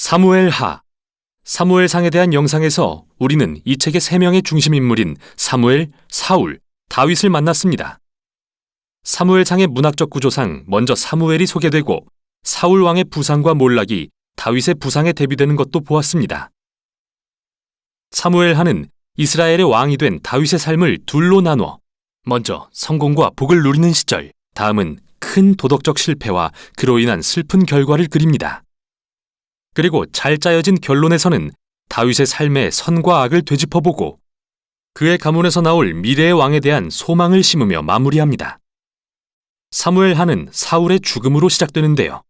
사무엘하. 사무엘상에 대한 영상에서 우리는 이 책의 세 명의 중심 인물인 사무엘, 사울, 다윗을 만났습니다. 사무엘상의 문학적 구조상 먼저 사무엘이 소개되고 사울 왕의 부상과 몰락이 다윗의 부상에 대비되는 것도 보았습니다. 사무엘하는 이스라엘의 왕이 된 다윗의 삶을 둘로 나눠 먼저 성공과 복을 누리는 시절, 다음은 큰 도덕적 실패와 그로 인한 슬픈 결과를 그립니다. 그리고 잘 짜여진 결론에서는 다윗의 삶의 선과 악을 되짚어보고 그의 가문에서 나올 미래의 왕에 대한 소망을 심으며 마무리합니다. 사무엘하는 사울의 죽음으로 시작되는데요.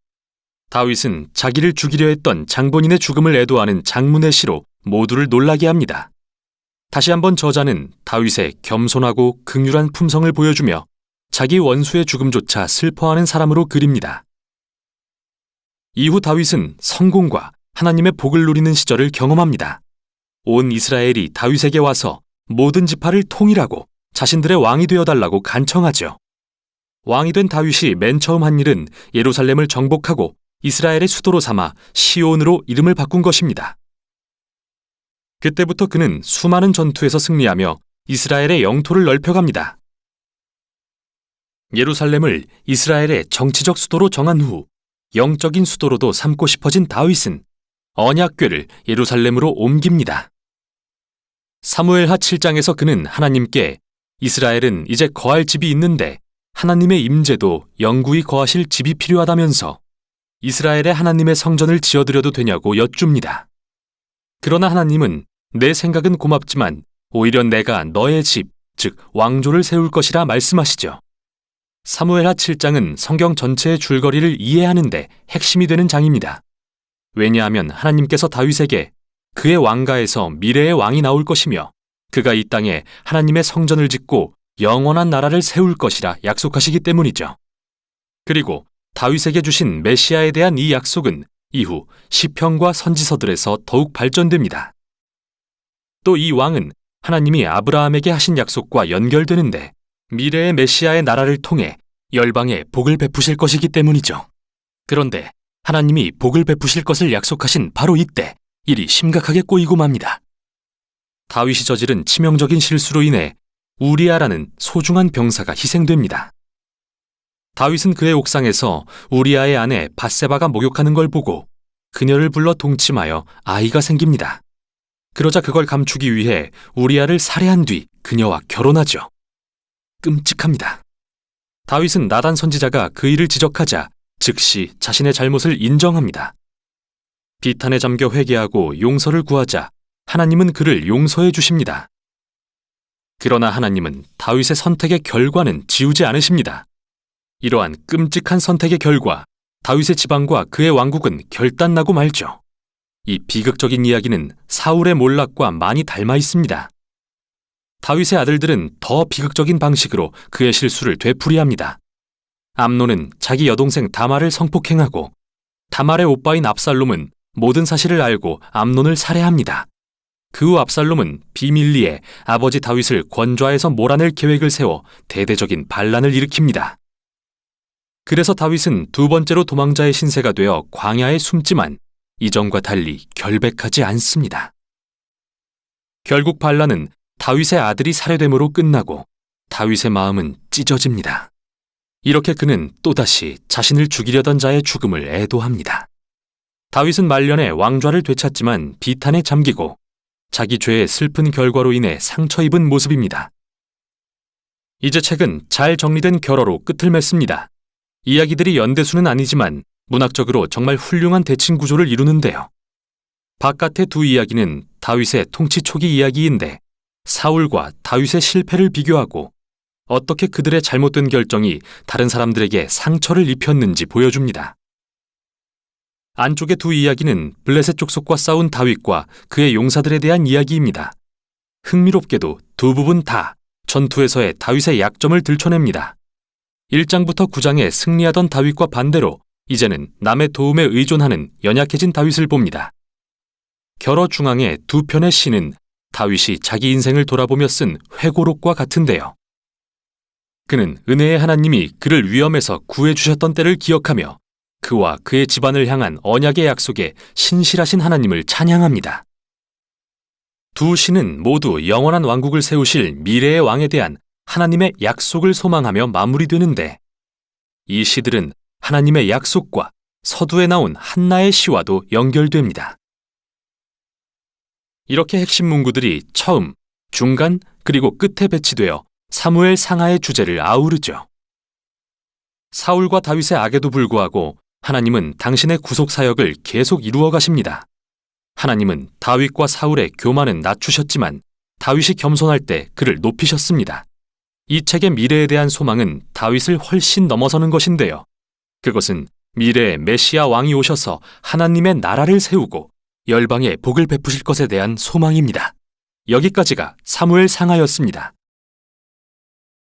다윗은 자기를 죽이려 했던 장본인의 죽음을 애도하는 장문의 시로 모두를 놀라게 합니다. 다시 한번 저자는 다윗의 겸손하고 긍휼한 품성을 보여주며 자기 원수의 죽음조차 슬퍼하는 사람으로 그립니다. 이후 다윗은 성공과 하나님의 복을 누리는 시절을 경험합니다. 온 이스라엘이 다윗에게 와서 모든 지파를 통일하고 자신들의 왕이 되어달라고 간청하죠. 왕이 된 다윗이 맨 처음 한 일은 예루살렘을 정복하고 이스라엘의 수도로 삼아 시온으로 이름을 바꾼 것입니다. 그때부터 그는 수많은 전투에서 승리하며 이스라엘의 영토를 넓혀갑니다. 예루살렘을 이스라엘의 정치적 수도로 정한 후 영적인 수도로도 삼고 싶어진 다윗은 언약궤를 예루살렘으로 옮깁니다. 사무엘하 7장에서 그는 하나님께 이스라엘은 이제 거할 집이 있는데 하나님의 임재도 영구히 거하실 집이 필요하다면서 이스라엘의 하나님의 성전을 지어드려도 되냐고 여쭙니다. 그러나 하나님은 내 생각은 고맙지만 오히려 내가 너의 집, 즉 왕조를 세울 것이라 말씀하시죠. 사무엘하 7장은 성경 전체의 줄거리를 이해하는 데 핵심이 되는 장입니다. 왜냐하면 하나님께서 다윗에게 그의 왕가에서 미래의 왕이 나올 것이며 그가 이 땅에 하나님의 성전을 짓고 영원한 나라를 세울 것이라 약속하시기 때문이죠. 그리고 다윗에게 주신 메시아에 대한 이 약속은 이후 시편과 선지서들에서 더욱 발전됩니다. 또 이 왕은 하나님이 아브라함에게 하신 약속과 연결되는데 미래의 메시아의 나라를 통해 열방에 복을 베푸실 것이기 때문이죠. 그런데 하나님이 복을 베푸실 것을 약속하신 바로 이때 일이 심각하게 꼬이고 맙니다. 다윗이 저지른 치명적인 실수로 인해 우리아라는 소중한 병사가 희생됩니다. 다윗은 그의 옥상에서 우리아의 아내 밧세바가 목욕하는 걸 보고 그녀를 불러 동침하여 아이가 생깁니다. 그러자 그걸 감추기 위해 우리아를 살해한 뒤 그녀와 결혼하죠. 끔찍합니다. 다윗은 나단 선지자가 그 일을 지적하자 즉시 자신의 잘못을 인정합니다. 비탄에 잠겨 회개하고 용서를 구하자 하나님은 그를 용서해 주십니다. 그러나 하나님은 다윗의 선택의 결과는 지우지 않으십니다. 이러한 끔찍한 선택의 결과 다윗의 지방과 그의 왕국은 결단나고 말죠. 이 비극적인 이야기는 사울의 몰락과 많이 닮아 있습니다. 다윗의 아들들은 더 비극적인 방식으로 그의 실수를 되풀이합니다. 암논은 자기 여동생 다말을 성폭행하고 다말의 오빠인 압살롬은 모든 사실을 알고 암논을 살해합니다. 그 후 압살롬은 비밀리에 아버지 다윗을 권좌에서 몰아낼 계획을 세워 대대적인 반란을 일으킵니다. 그래서 다윗은 두 번째로 도망자의 신세가 되어 광야에 숨지만 이전과 달리 결백하지 않습니다. 결국 반란은 다윗의 아들이 살해됨으로 끝나고 다윗의 마음은 찢어집니다. 이렇게 그는 또다시 자신을 죽이려던 자의 죽음을 애도합니다. 다윗은 말년에 왕좌를 되찾지만 비탄에 잠기고 자기 죄의 슬픈 결과로 인해 상처 입은 모습입니다. 이제 책은 잘 정리된 결어로 끝을 맺습니다. 이야기들이 연대수는 아니지만 문학적으로 정말 훌륭한 대칭 구조를 이루는데요. 바깥의 두 이야기는 다윗의 통치 초기 이야기인데 사울과 다윗의 실패를 비교하고 어떻게 그들의 잘못된 결정이 다른 사람들에게 상처를 입혔는지 보여줍니다. 안쪽의 두 이야기는 블레셋 족속과 싸운 다윗과 그의 용사들에 대한 이야기입니다. 흥미롭게도 두 부분 다 전투에서의 다윗의 약점을 들춰냅니다. 1장부터 9장에 승리하던 다윗과 반대로 이제는 남의 도움에 의존하는 연약해진 다윗을 봅니다. 결어 중앙의 두 편의 시는 다윗이 자기 인생을 돌아보며 쓴 회고록과 같은데요. 그는 은혜의 하나님이 그를 위험에서 구해주셨던 때를 기억하며 그와 그의 집안을 향한 언약의 약속에 신실하신 하나님을 찬양합니다. 두 시는 모두 영원한 왕국을 세우실 미래의 왕에 대한 하나님의 약속을 소망하며 마무리되는데, 이 시들은 하나님의 약속과 서두에 나온 한나의 시와도 연결됩니다. 이렇게 핵심 문구들이 처음, 중간, 그리고 끝에 배치되어 사무엘 상하의 주제를 아우르죠. 사울과 다윗의 악에도 불구하고 하나님은 당신의 구속 사역을 계속 이루어 가십니다. 하나님은 다윗과 사울의 교만은 낮추셨지만 다윗이 겸손할 때 그를 높이셨습니다. 이 책의 미래에 대한 소망은 다윗을 훨씬 넘어서는 것인데요. 그것은 미래의 메시아 왕이 오셔서 하나님의 나라를 세우고 열방에 복을 베푸실 것에 대한 소망입니다. 여기까지가 사무엘 상하였습니다.